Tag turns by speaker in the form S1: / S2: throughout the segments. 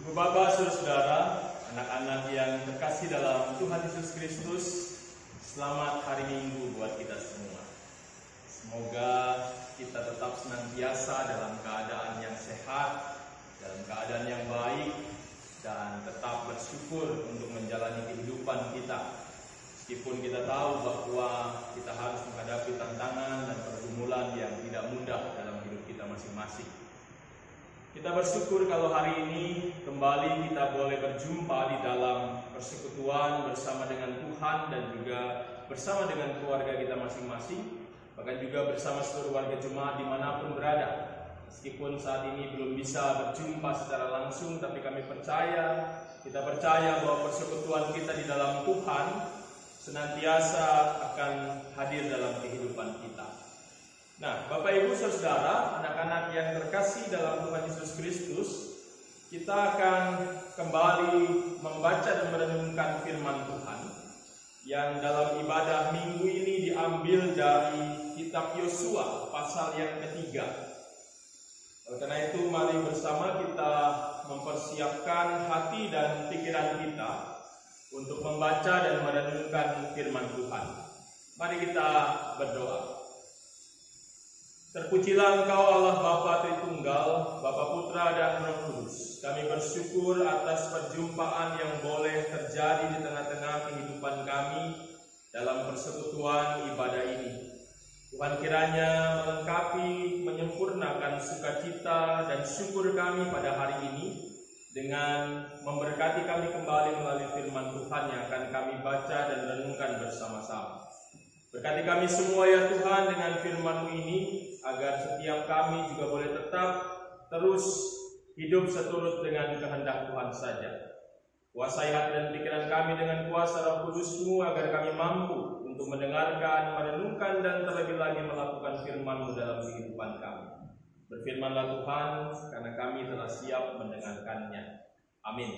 S1: Ibu bapak, saudara-saudara, anak-anak yang terkasih dalam Tuhan Yesus Kristus, selamat hari Minggu buat kita semua. Semoga kita tetap senantiasa dalam keadaan yang sehat, dalam keadaan yang baik, dan tetap bersyukur untuk menjalani kehidupan kita. Meskipun kita tahu bahwa kita harus menghadapi tantangan dan pergumulan yang tidak mudah dalam hidup kita masing-masing. Kita bersyukur kalau hari ini kembali kita boleh berjumpa di dalam persekutuan bersama dengan Tuhan dan juga bersama dengan keluarga kita masing-masing, bahkan juga bersama seluruh warga jemaat dimanapun berada. Meskipun saat ini belum bisa berjumpa secara langsung, tapi kita percaya bahwa persekutuan kita di dalam Tuhan senantiasa akan hadir dalam kehidupan kita. Nah, Bapak Ibu Saudara, anak-anak yang terkasih dalam Tuhan Yesus Kristus, kita akan kembali membaca dan merenungkan firman Tuhan yang dalam ibadah minggu ini diambil dari kitab Yosua pasal yang ketiga. Oleh karena itu, mari bersama kita mempersiapkan hati dan pikiran kita untuk membaca dan merenungkan firman Tuhan. Mari kita berdoa. Terpujilah Engkau Allah Bapa Tritunggal, Bapa Putra dan Roh Kudus. Kami bersyukur atas perjumpaan yang boleh terjadi di tengah-tengah kehidupan kami dalam persekutuan ibadah ini. Tuhan kiranya melengkapi, menyempurnakan sukacita dan syukur kami pada hari ini dengan memberkati kami kembali melalui firman Tuhan yang akan kami baca dan renungkan bersama-sama. Berkati kami semua ya Tuhan dengan firman-Mu ini, agar setiap kami juga boleh tetap terus hidup seturut dengan kehendak Tuhan saja. Kuasai hati dan pikiran kami dengan kuasa Roh Kudus-Mu, agar kami mampu untuk mendengarkan, merenungkan, dan terlebih lagi melakukan firman-Mu dalam kehidupan kami. Berfirmanlah Tuhan, karena kami telah siap mendengarkannya. Amin.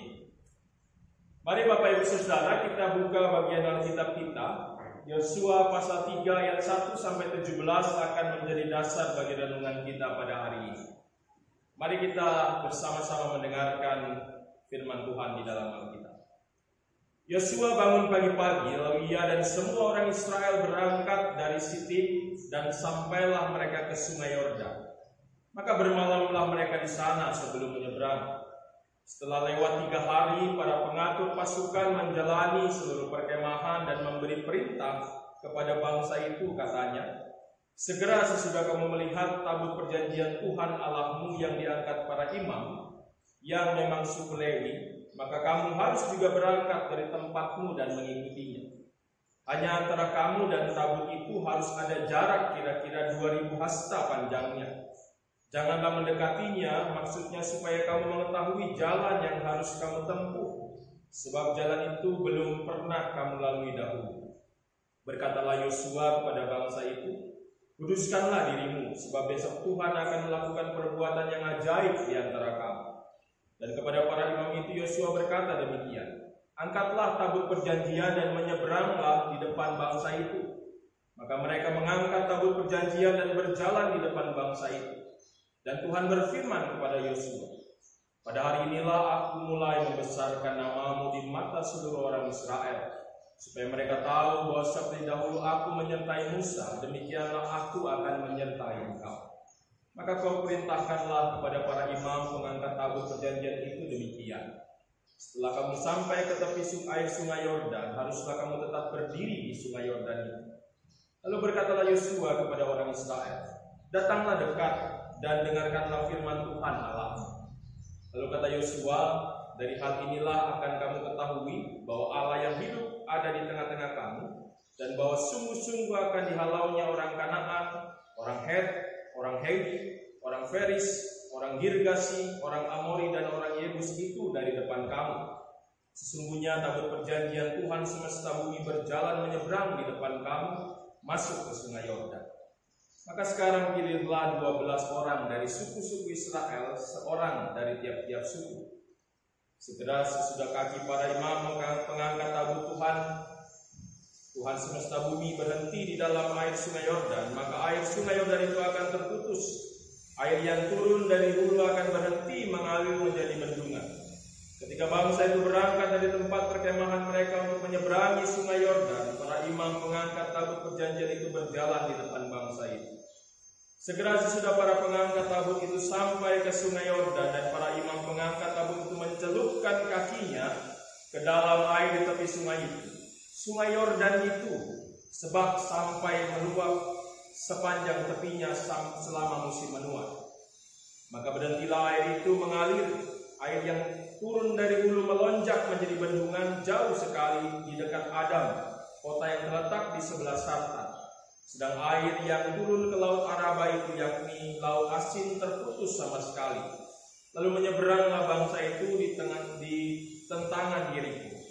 S1: Mari Bapak Ibu Saudara, kita buka bagian Alkitab kita. Yosua pasal 3 ayat 1 sampai 17 akan menjadi dasar bagi renungan kita pada hari ini. Mari kita bersama-sama mendengarkan firman Tuhan di dalam Alkitab. Yosua bangun pagi-pagi, lalu ia dan semua orang Israel berangkat dari Sitim dan sampailah mereka ke Sungai Yordan. Maka bermalamlah mereka di sana sebelum menyeberang. Setelah lewat 3 hari, para pengatur pasukan menjalani seluruh perkemahan dan memberi perintah kepada bangsa itu, katanya, segera sesudah kamu melihat tabut perjanjian Tuhan Allahmu yang diangkat para imam, yang memang suku Lewi, maka kamu harus juga berangkat dari tempatmu dan mengikutinya. Hanya antara kamu dan tabut itu harus ada jarak kira-kira 2000 hasta panjangnya. Janganlah mendekatinya, maksudnya supaya kamu mengetahui jalan yang harus kamu tempuh, sebab jalan itu belum pernah kamu lalui dahulu. Berkatalah Yosua kepada bangsa itu, kuduskanlah dirimu, sebab besok Tuhan akan melakukan perbuatan yang ajaib di antara kamu. Dan kepada para imam itu Yosua berkata demikian, angkatlah tabut perjanjian dan menyeberanglah di depan bangsa itu. Maka mereka mengangkat tabut perjanjian dan berjalan di depan bangsa itu. Dan Tuhan berfirman kepada Yosua, pada hari inilah aku mulai membesarkan namamu di mata seluruh orang Israel, supaya mereka tahu bahwa seperti dahulu aku menyertai Musa, demikianlah aku akan menyertai engkau. Maka kau perintahkanlah kepada para imam mengangkat tabut perjanjian itu demikian. Setelah kamu sampai ke tepi air Sungai Yordan, haruslah kamu tetap berdiri di Sungai Yordan itu. Lalu berkatalah Yosua kepada orang Israel, datanglah dekat dan dengarkanlah firman Tuhan Allahmu. Lalu kata Yosua, dari hal inilah akan kamu ketahui bahwa Allah yang hidup ada di tengah-tengah kamu, dan bahwa sungguh-sungguh akan dihalaunya orang Kanaan, orang Het, orang Heti, orang Feris, orang Girgasi, orang Amori, dan orang Yebus itu dari depan kamu. Sesungguhnya tabut perjanjian Tuhan semesta bumi berjalan menyeberang di depan kamu, masuk ke Sungai Yordan. Maka sekarang pilihlah 12 orang dari suku-suku Israel, seorang dari tiap-tiap suku. Segera sesudah kaki para imam pengangkat tabut Tuhan semesta bumi berhenti di dalam air Sungai Yordan, maka air Sungai Yordan itu akan terputus. Air yang turun dari hulu akan berhenti mengalir menjadi bendungan. Segera sesudah para pengangkat tabut itu sampai ke sungai Yordan dan para imam pengangkat tabut itu mencelupkan kakinya ke dalam air di tepi sungai itu. Sungai Yordan itu sebab sampai meluap sepanjang tepinya selama musim menuai. Maka berhentilah air itu mengalir, air yang turun dari hulu melonjak menjadi bendungan jauh sekali di dekat Adam, kota yang terletak di sebelah selatan. Sedang air yang turun ke laut Araba itu, yakni laut asin, terputus sama sekali. Lalu menyeberanglah bangsa itu di tentangan Yeriko.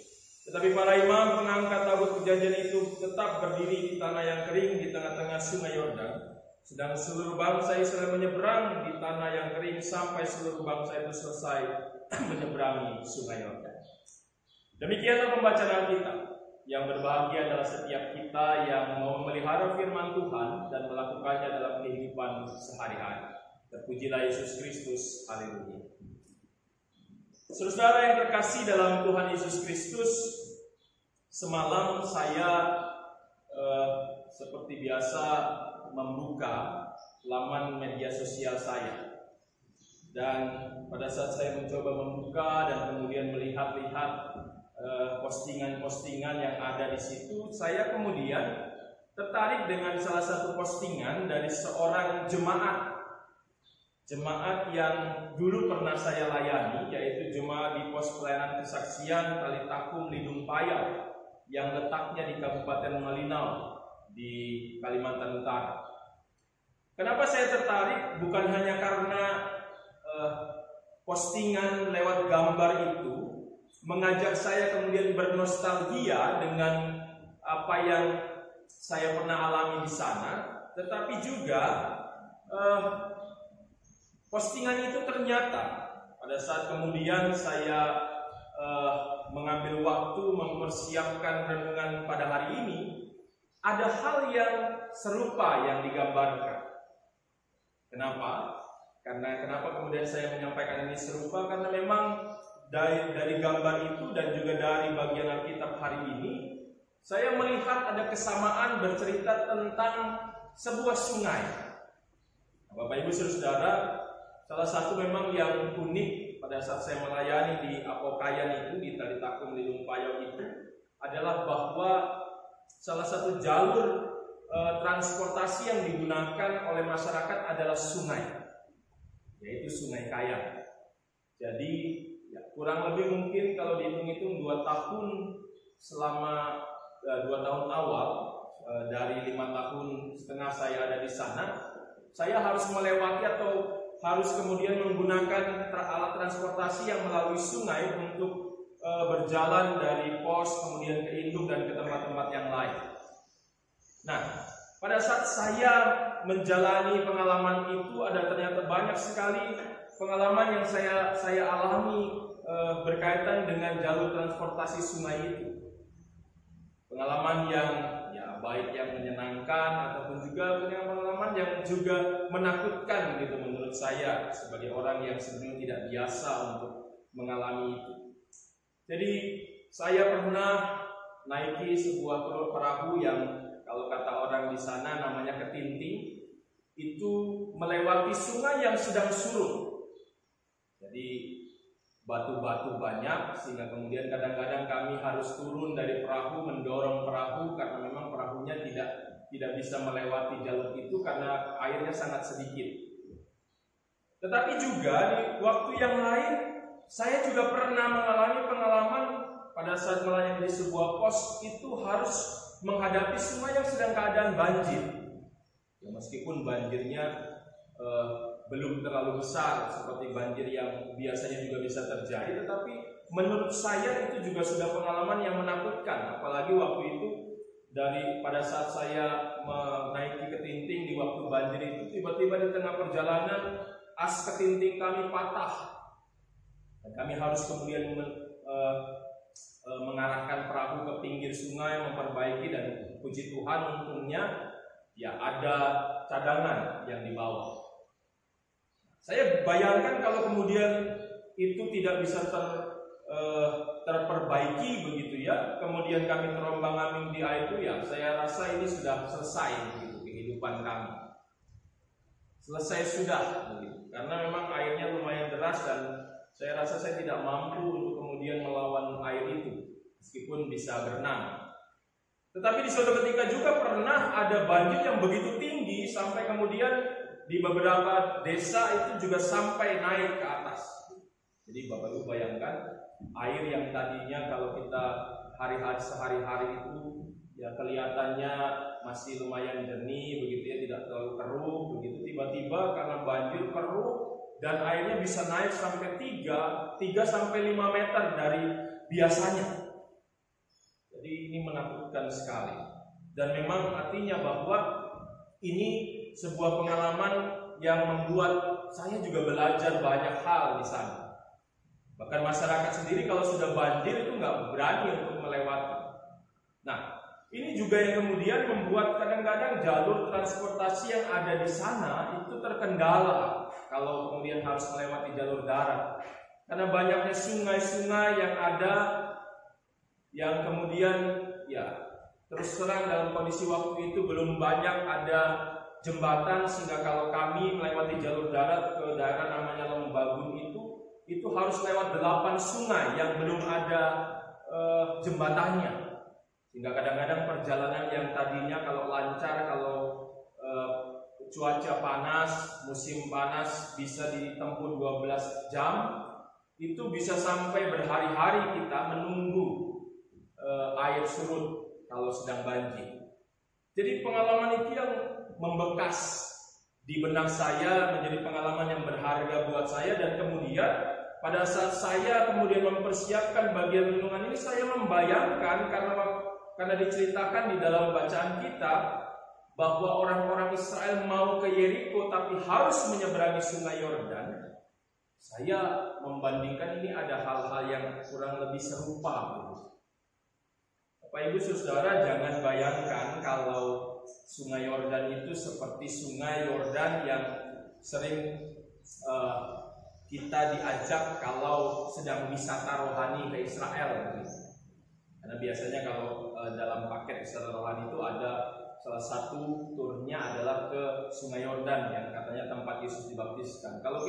S1: Tetapi para imam pengangkat tabut perjanjian itu tetap berdiri di tanah yang kering di tengah-tengah sungai Yordan. Sedang seluruh bangsa Israel menyeberang di tanah yang kering sampai seluruh bangsa itu selesai menyeberangi sungai Yordan. Demikianlah pembacaan Alkitab. Yang berbahagia adalah setiap kita yang mau memelihara firman Tuhan dan melakukannya dalam kehidupan sehari-hari. Terpujilah Yesus Kristus. Haleluya. Saudara yang terkasih dalam Tuhan Yesus Kristus, semalam saya seperti biasa membuka laman media sosial saya. Dan pada saat saya mencoba membuka dan kemudian melihat-lihat postingan-postingan yang ada di situ, saya kemudian tertarik dengan salah satu postingan dari seorang jemaat yang dulu pernah saya layani, yaitu jemaat di pos pelayanan kesaksian Talitakung Lidung Payau yang letaknya di Kabupaten Malinau di Kalimantan Utara. Kenapa saya tertarik? Bukan hanya karena postingan lewat gambar itu mengajak saya kemudian bernostalgia dengan apa yang saya pernah alami di sana, tetapi juga postingan itu ternyata pada saat kemudian saya mengambil waktu mempersiapkan renungan pada hari ini, ada hal yang serupa yang digambarkan. Kenapa? Kenapa kemudian saya menyampaikan ini serupa? Karena memang dari gambar itu dan juga dari bagian Alkitab hari ini, saya melihat ada kesamaan bercerita tentang sebuah sungai. Bapak Ibu Saudara, salah satu memang yang unik pada saat saya melayani di Apokayan itu, di Talitakung Lidung Payau itu, adalah bahwa salah satu jalur transportasi yang digunakan oleh masyarakat adalah sungai, yaitu Sungai Kayang. Jadi ya, kurang lebih mungkin kalau dihitung-hitung 2 tahun selama 2 tahun awal dari 5 tahun setengah saya ada di sana, saya harus melewati atau harus kemudian menggunakan alat transportasi yang melalui sungai untuk berjalan dari pos kemudian ke induk dan ke tempat-tempat yang lain. Nah, pada saat saya menjalani pengalaman itu, ada ternyata banyak sekali pengalaman yang saya alami berkaitan dengan jalur transportasi sungai itu. Pengalaman yang ya baik yang menyenangkan ataupun juga pengalaman yang juga menakutkan gitu menurut saya sebagai orang yang sebenarnya tidak biasa untuk mengalami itu. Jadi saya pernah naiki sebuah perahu yang kalau kata orang di sana namanya ketinting, itu melewati sungai yang sedang surut. Jadi batu-batu banyak sehingga kemudian kadang-kadang kami harus turun dari perahu mendorong perahu karena memang perahunya tidak bisa melewati jalur itu karena airnya sangat sedikit. Tetapi juga di waktu yang lain saya juga pernah mengalami pengalaman pada saat melayani di sebuah pos itu harus menghadapi sungai yang sedang keadaan banjir. Ya, meskipun banjirnya belum terlalu besar seperti banjir yang biasanya juga bisa terjadi, tetapi menurut saya itu juga sudah pengalaman yang menakutkan. Apalagi waktu itu pada saat saya menaiki ketinting di waktu banjir itu, tiba-tiba di tengah perjalanan as ketinting kami patah dan kami harus kemudian mengarahkan perahu ke pinggir sungai, memperbaiki, dan puji Tuhan untungnya ya ada cadangan yang dibawa. Saya bayangkan kalau kemudian itu tidak bisa terperbaiki begitu ya, kemudian kami terombang-ambing di air itu, ya saya rasa ini sudah selesai begitu kehidupan kami. selesai sudah, karena memang airnya lumayan deras dan saya rasa saya tidak mampu untuk kemudian melawan air itu, meskipun bisa berenang. Tetapi di suatu ketika juga pernah ada banjir yang begitu tinggi sampai kemudian di beberapa desa itu juga sampai naik ke atas. Jadi Bapak Ibu bayangkan, air yang tadinya kalau kita hari-hari sehari-hari itu ya kelihatannya masih lumayan jernih begitu ya, tidak terlalu keruh begitu, tiba-tiba karena banjir keruh dan airnya bisa naik sampai 3 sampai 5 meter dari biasanya. Jadi ini menakutkan sekali. Dan memang artinya bahwa ini sebuah pengalaman yang membuat saya juga belajar banyak hal di sana. Bahkan masyarakat sendiri kalau sudah banjir itu nggak berani untuk melewati. Nah, ini juga yang kemudian membuat kadang-kadang jalur transportasi yang ada di sana itu terkendala kalau kemudian harus melewati jalur darat. Karena banyaknya sungai-sungai yang ada yang kemudian ya terus terang dalam kondisi waktu itu belum banyak ada jembatan, sehingga kalau kami melewati jalur darat ke daerah namanya Lembagun itu harus lewat 8 sungai yang belum ada jembatannya. Sehingga kadang-kadang perjalanan yang tadinya kalau lancar, kalau cuaca panas, musim panas bisa ditempuh 12 jam, itu bisa sampai berhari-hari kita menunggu air surut kalau sedang banjir. Jadi pengalaman itu yang membekas di benak saya, menjadi pengalaman yang berharga buat saya. Dan kemudian pada saat saya kemudian mempersiapkan bagian renungan ini, saya membayangkan karena diceritakan di dalam bacaan kita bahwa orang-orang Israel mau ke Yeriko tapi harus menyeberangi sungai Yordan. Saya membandingkan ini ada hal-hal yang kurang lebih serupa. Bapak Ibu Saudara, jangan bayangkan kalau sungai Yordan itu seperti sungai Yordan yang sering kita diajak kalau sedang wisata rohani ke Israel. Karena biasanya kalau dalam paket wisata rohani itu ada salah satu turnya adalah ke sungai Yordan yang katanya tempat Yesus dibaptiskan. Kalau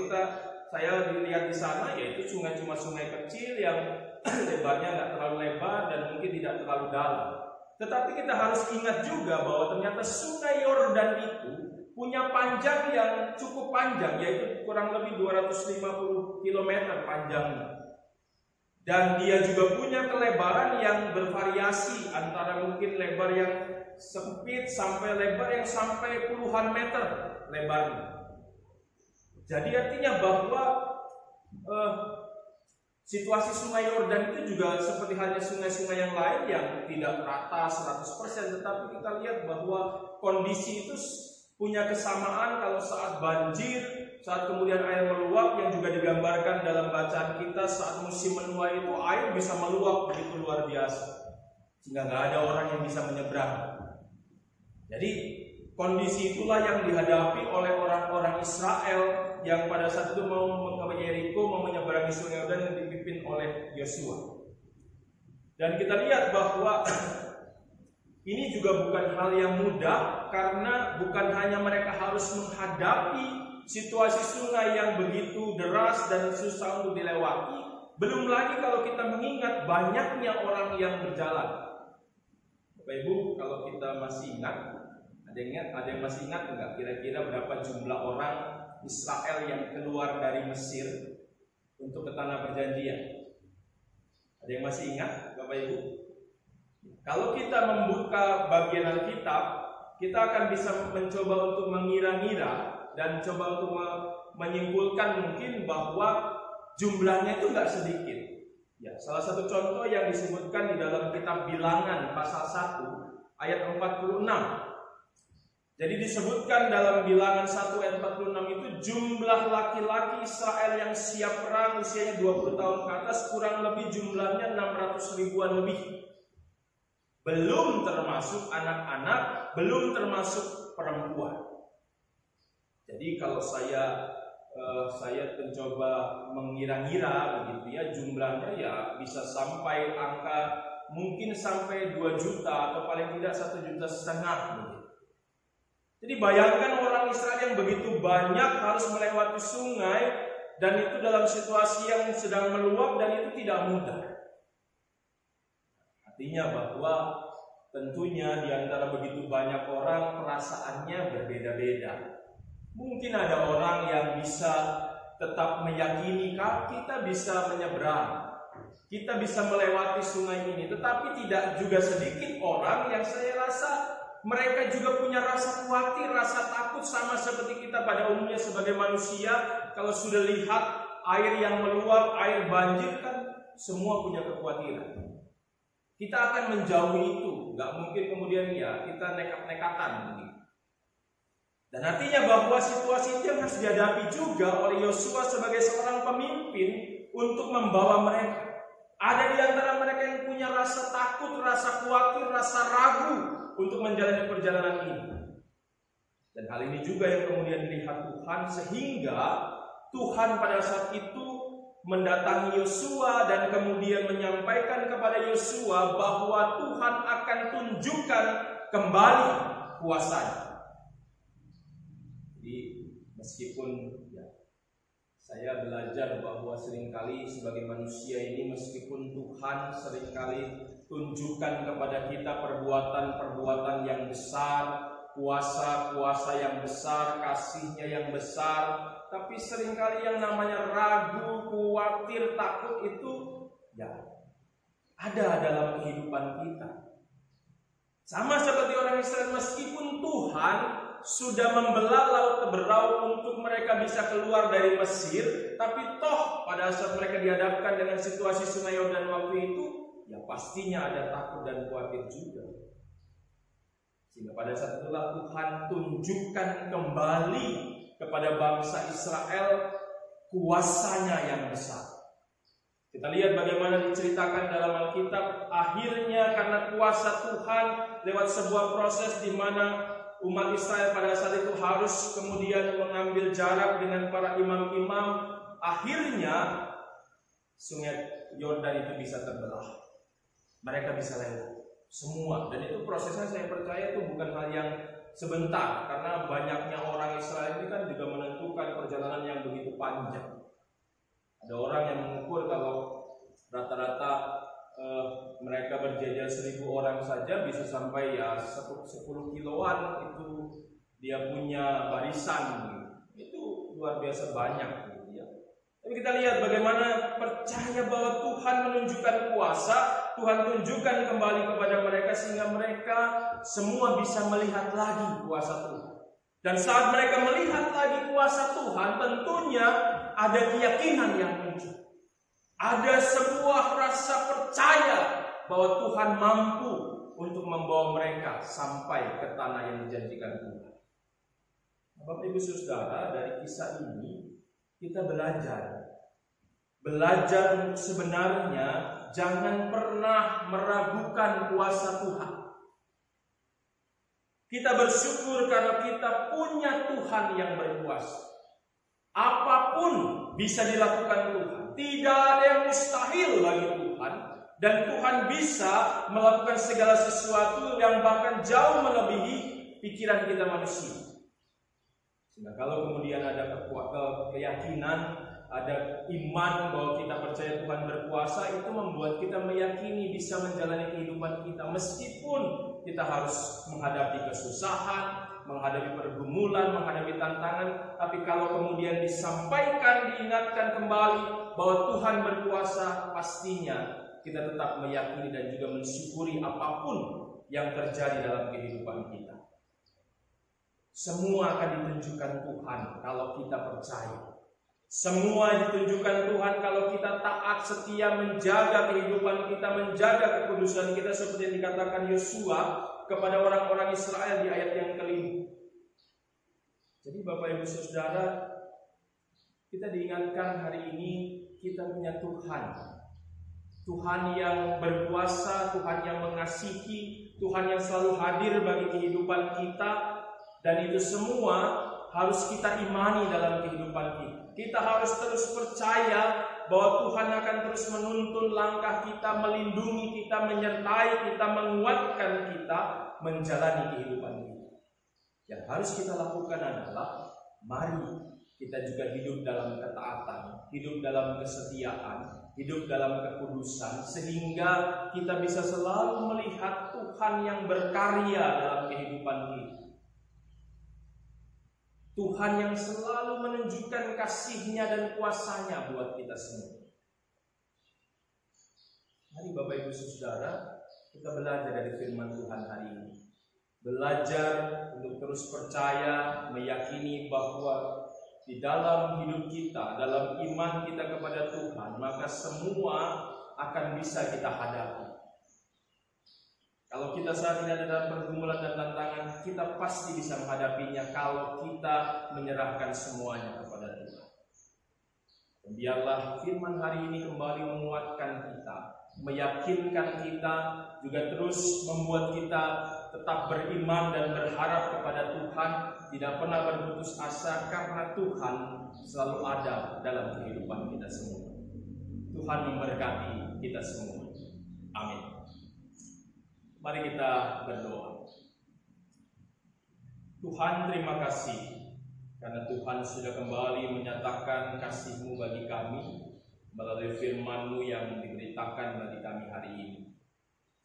S1: saya dilihat di sana, yaitu cuma sungai kecil yang lebarnya nggak terlalu lebar dan mungkin tidak terlalu dalam. Tetapi kita harus ingat juga bahwa ternyata sungai Yordan itu punya panjang yang cukup panjang, yaitu kurang lebih 250 km panjangnya. Dan dia juga punya kelebaran yang bervariasi antara mungkin lebar yang sempit sampai lebar yang sampai puluhan meter lebarnya. Jadi artinya bahwa situasi sungai Yordan itu juga seperti halnya sungai-sungai yang lain yang tidak rata 100%, tetapi kita lihat bahwa kondisi itu punya kesamaan kalau saat banjir, saat kemudian air meluap, yang juga digambarkan dalam bacaan kita saat musim menuai itu air bisa meluap begitu luar biasa sehingga nggak ada orang yang bisa menyeberang. Jadi kondisi itulah yang dihadapi oleh orang-orang Israel yang pada saat itu mau ke Yeriko, mau menyeberangi sungai Yordan yang dipimpin oleh Yosua. Dan kita lihat bahwa ini juga bukan hal yang mudah, karena bukan hanya mereka harus menghadapi situasi sungai yang begitu deras dan susah untuk dilewati, belum lagi kalau kita mengingat banyaknya orang yang berjalan. Bapak Ibu, kalau kita masih ingat, ada yang masih ingat enggak kira-kira berapa jumlah orang Israel yang keluar dari Mesir untuk ke tanah perjanjian? Ada yang masih ingat, Bapak Ibu? Kalau kita membuka bagian Alkitab, kita akan bisa mencoba untuk mengira-ngira dan coba untuk menyimpulkan mungkin bahwa jumlahnya itu enggak sedikit. Ya, salah satu contoh yang disebutkan di dalam kitab Bilangan pasal 1 ayat 46. Jadi disebutkan dalam Bilangan 1 ayat 46 itu jumlah laki-laki Israel yang siap perang usianya 20 tahun ke atas kurang lebih jumlahnya 600 ribuan lebih. Belum termasuk anak-anak, belum termasuk perempuan. Jadi kalau saya mencoba mengira-ngira begitu ya, jumlahnya ya bisa sampai angka mungkin sampai 2 juta atau paling tidak 1,5 juta begitu. Jadi bayangkan orang Israel yang begitu banyak harus melewati sungai, dan itu dalam situasi yang sedang meluap, dan itu tidak mudah. Artinya bahwa tentunya di antara begitu banyak orang perasaannya berbeda-beda. Mungkin ada orang yang bisa tetap meyakini kita bisa menyeberang, kita bisa melewati sungai ini. Tetapi tidak juga sedikit orang yang saya rasa mereka juga punya rasa khawatir, rasa takut, sama seperti kita pada umumnya sebagai manusia. Kalau sudah lihat air yang meluap, air banjir, kan semua punya kekhawatiran. Kita akan menjauhi itu, nggak mungkin kemudian ya kita nekat-nekatan begitu. Dan artinya bahwa situasi itu yang harus dihadapi juga oleh Yosua sebagai seorang pemimpin untuk membawa mereka. Ada di antara mereka yang punya rasa takut, rasa khawatir, rasa ragu untuk menjalani perjalanan ini. Dan hal ini juga yang kemudian dilihat Tuhan, sehingga Tuhan pada saat itu mendatangi Yosua dan kemudian menyampaikan kepada Yosua bahwa Tuhan akan tunjukkan kembali kuasa-Nya. Jadi meskipun saya belajar bahwa seringkali sebagai manusia ini, meskipun Tuhan seringkali tunjukkan kepada kita perbuatan-perbuatan yang besar, kuasa-kuasa yang besar, kasih-Nya yang besar, tapi seringkali yang namanya ragu, khawatir, takut itu ada dalam kehidupan kita. Sama seperti orang Israel, meskipun Tuhan sudah membelah laut Teberau untuk mereka bisa keluar dari Mesir, tapi toh pada saat mereka dihadapkan dengan situasi Sungai Yordan waktu itu, pastinya ada takut dan khawatir juga. Sehingga pada saat itulah Tuhan tunjukkan kembali kepada bangsa Israel kuasa-Nya yang besar. Kita lihat bagaimana diceritakan dalam Alkitab, akhirnya karena kuasa Tuhan lewat sebuah proses di mana umat Israel pada saat itu harus kemudian mengambil jarak dengan para imam-imam, akhirnya Sungai Yordan itu bisa terbelah. Mereka bisa lewat semua, dan itu prosesnya saya percaya itu bukan hal yang sebentar, karena banyaknya orang Israel ini kan juga menentukan perjalanan yang begitu panjang. Ada orang yang mengukur kalau rata-rata mereka berjajar 1.000 orang saja bisa sampai 10 kiloan itu dia punya barisan, itu luar biasa banyak gitu ya. Tapi kita lihat bagaimana percaya bahwa Tuhan menunjukkan kuasa, Tuhan tunjukkan kembali kepada mereka sehingga mereka semua bisa melihat lagi kuasa Tuhan. Dan saat mereka melihat lagi kuasa Tuhan, tentunya ada keyakinan yang muncul. Ada sebuah rasa percaya bahwa Tuhan mampu untuk membawa mereka sampai ke tanah yang dijanjikan Tuhan. Bapak Ibu Saudara, dari kisah ini kita belajar sebenarnya jangan pernah meragukan kuasa Tuhan. Kita bersyukur karena kita punya Tuhan yang berkuasa. Apapun bisa dilakukan Tuhan. Tidak ada yang mustahil bagi Tuhan. Dan Tuhan bisa melakukan segala sesuatu yang bahkan jauh melebihi pikiran kita manusia. Sehingga kalau kemudian ada keyakinan, ada iman bahwa kita percaya Tuhan berkuasa, itu membuat kita meyakini bisa menjalani kehidupan kita. Meskipun kita harus menghadapi kesusahan, menghadapi pergumulan, menghadapi tantangan, tapi kalau kemudian disampaikan, diingatkan kembali bahwa Tuhan berkuasa, pastinya kita tetap meyakini dan juga mensyukuri apapun yang terjadi dalam kehidupan kita. Semua akan ditunjukkan Tuhan kalau kita percaya. Semua ditunjukkan Tuhan kalau kita taat setia menjaga kehidupan kita, menjaga kekudusan kita, seperti yang dikatakan Yosua kepada orang-orang Israel di ayat yang kelima. Jadi Bapak Ibu Saudara, kita diingatkan hari ini kita punya Tuhan. Tuhan yang berkuasa, Tuhan yang mengasihi, Tuhan yang selalu hadir bagi kehidupan kita, dan itu semua harus kita imani dalam kehidupan kita. Kita harus terus percaya bahwa Tuhan akan terus menuntun langkah kita, melindungi kita, menyertai kita, menguatkan kita menjalani kehidupan kita. Yang harus kita lakukan adalah mari kita juga hidup dalam ketaatan, hidup dalam kesetiaan, hidup dalam kekudusan, sehingga kita bisa selalu melihat Tuhan yang berkarya dalam kehidupan kita. Tuhan yang selalu menunjukkan kasih-Nya dan kuasa-Nya buat kita semua. Mari Bapak Ibu Saudara, kita belajar dari firman Tuhan hari ini. Belajar untuk terus percaya, meyakini bahwa di dalam hidup kita, dalam iman kita kepada Tuhan, maka semua akan bisa kita hadapi. Kalau kita saat ini ada dalam pergumulan dan tantangan, kita pasti bisa menghadapinya kalau kita menyerahkan semuanya kepada Tuhan. Dan biarlah firman hari ini kembali menguatkan kita, meyakinkan kita, juga terus membuat kita tetap beriman dan berharap kepada Tuhan, tidak pernah berputus asa, karena Tuhan selalu ada dalam kehidupan kita semua. Tuhan memberkati kita semua. Amin. Mari kita berdoa. Tuhan, terima kasih karena Tuhan sudah kembali menyatakan kasih-Mu bagi kami melalui firman-Mu yang diberitakan bagi kami hari ini.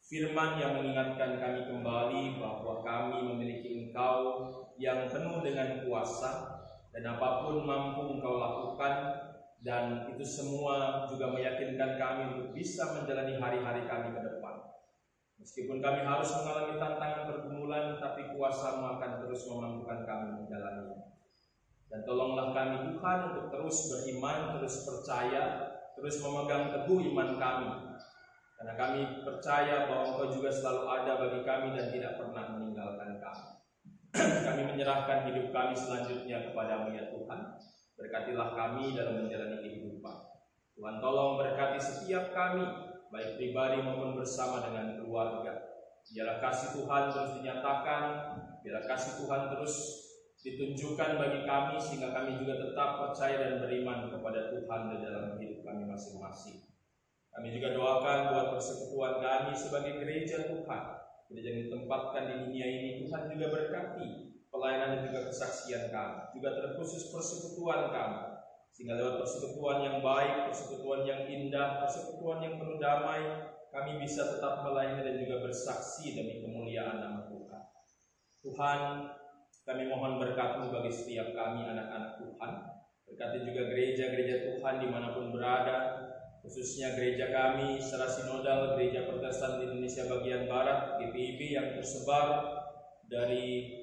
S1: Firman yang mengingatkan kami kembali bahwa kami memiliki Engkau yang penuh dengan kuasa, dan apapun mampu Engkau lakukan, dan itu semua juga meyakinkan kami untuk bisa menjalani hari-hari kami ke depan. Meskipun kami harus mengalami tantangan pergumulan, tapi kuasa-Mu akan terus memampukan kami menjalaninya. Dan tolonglah kami Tuhan untuk terus beriman, terus percaya, terus memegang teguh iman kami. Karena kami percaya bahwa Engkau juga selalu ada bagi kami dan tidak pernah meninggalkan kami. Kami menyerahkan hidup kami selanjutnya kepada-Mu ya Tuhan. Berkatilah kami dalam menjalani kehidupan. Tuhan tolong berkati setiap kami, baik pribadi maupun bersama dengan keluarga. Biarlah kasih Tuhan terus dinyatakan, biarlah kasih Tuhan terus ditunjukkan bagi kami, sehingga kami juga tetap percaya dan beriman kepada Tuhan di dalam hidup kami masing-masing. Kami juga doakan buat persekutuan kami sebagai gereja Tuhan, gereja yang ditempatkan di dunia ini. Tuhan juga berkati pelayanan dan juga kesaksian kami, juga terkhusus persekutuan kami, sehingga lewat persekutuan yang baik, persekutuan yang indah, persekutuan yang penuh damai, kami bisa tetap melayani dan juga bersaksi demi kemuliaan nama Tuhan. Tuhan, kami mohon berkat-Mu bagi setiap kami anak-anak Tuhan. Berkati juga gereja-gereja Tuhan dimanapun berada, khususnya gereja kami secara sinodal, Gereja Protestan di Indonesia bagian Barat, GPIB, yang tersebar dari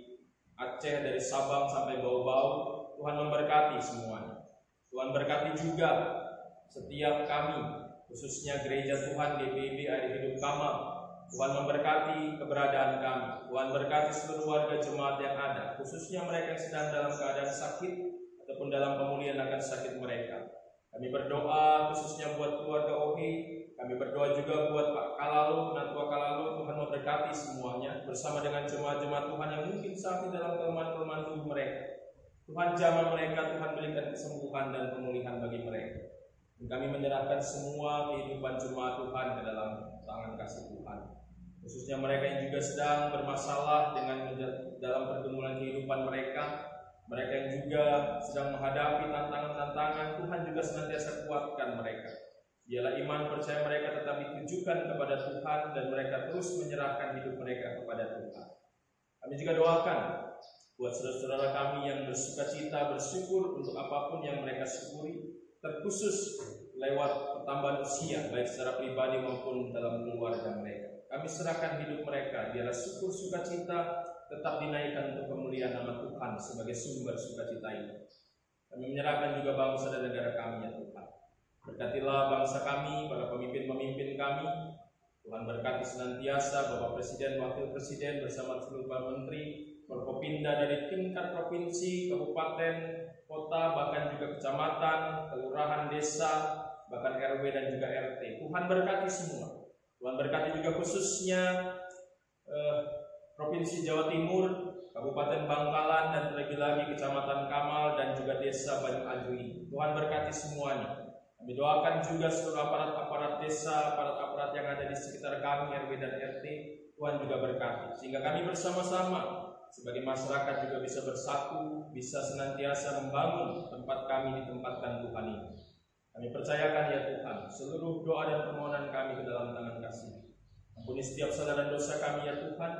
S1: Aceh, dari Sabang sampai Bau-Bau. Tuhan memberkati semuanya. Tuhan berkati juga setiap kami, khususnya gereja Tuhan GPIB Air Hidup Kamal. Tuhan memberkati keberadaan kami. Tuhan berkati seluruh warga jemaat yang ada, khususnya mereka yang sedang dalam keadaan sakit ataupun dalam pemulihan akan sakit mereka. Kami berdoa khususnya buat keluarga Ohi. Kami berdoa juga buat Pak Kalalu, Natua Kalalu. Tuhan memberkati semuanya bersama dengan jemaat-jemaat Tuhan yang mungkin saat ini dalam kelemahan-kelemahan tubuh mereka. Tuhan jamah mereka, Tuhan berikan kesembuhan dan pemulihan bagi mereka. Dan kami menyerahkan semua kehidupan jemaat Tuhan ke dalam tangan kasih Tuhan. Khususnya mereka yang juga sedang bermasalah dengan dalam pergumulan kehidupan mereka. Mereka yang juga sedang menghadapi tantangan-tantangan, Tuhan juga senantiasa kuatkan mereka. Biarlah iman percaya mereka tetap ditujukan kepada Tuhan, dan mereka terus menyerahkan hidup mereka kepada Tuhan. Kami juga doakan buat saudara-saudara kami yang bersuka cita, bersyukur untuk apapun yang mereka syukuri, terkhusus lewat pertambahan usia, baik secara pribadi maupun dalam keluarga mereka. Kami serahkan hidup mereka, biarlah syukur sukacita tetap dinaikkan untuk kemuliaan nama Tuhan sebagai sumber sukacita itu. Kami menyerahkan juga bangsa dan negara kami ya Tuhan. Berkatilah bangsa kami, para pemimpin-pemimpin kami. Tuhan berkati senantiasa Bapak Presiden, Wakil Presiden bersama seluruh para menteri, Forkopimda dari tingkat provinsi, kabupaten, kota, bahkan juga kecamatan, kelurahan, desa, bahkan RW dan juga RT. Tuhan berkati semua. Tuhan berkati juga khususnya Provinsi Jawa Timur, Kabupaten Bangkalan, dan terlebih lagi Kecamatan Kamal dan juga Desa Banyu Ajui. Tuhan berkati semuanya. Kami doakan juga seluruh aparat-aparat desa, aparat-aparat yang ada di sekitar kami, RW dan RT. Tuhan juga berkati, sehingga kami bersama-sama sebagai masyarakat juga bisa bersatu, bisa senantiasa membangun tempat kami ditempatkan Tuhan ini. Kami percayakan ya Tuhan, seluruh doa dan permohonan kami ke dalam tangan kasih. Ampuni setiap salah dan dosa kami ya Tuhan,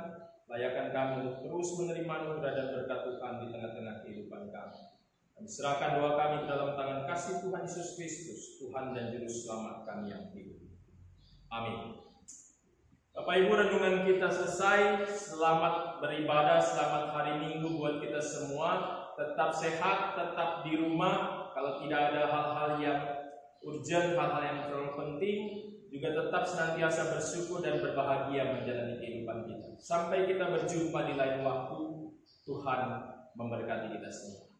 S1: layakan kami untuk terus menerima anugerah dan berkat Tuhan di tengah-tengah kehidupan kami. Kami serahkan doa kami ke dalam tangan kasih Tuhan Yesus Kristus, Tuhan dan Juru Selamat kami yang hidup. Amin. Bapak Ibu, renungan kita selesai. Selamat beribadah, selamat hari Minggu buat kita semua. Tetap sehat, tetap di rumah. Kalau tidak ada hal-hal yang urgent, hal-hal yang terlalu penting, juga tetap senantiasa bersyukur dan berbahagia menjalani kehidupan kita. Sampai kita berjumpa di lain waktu. Tuhan memberkati kita semua.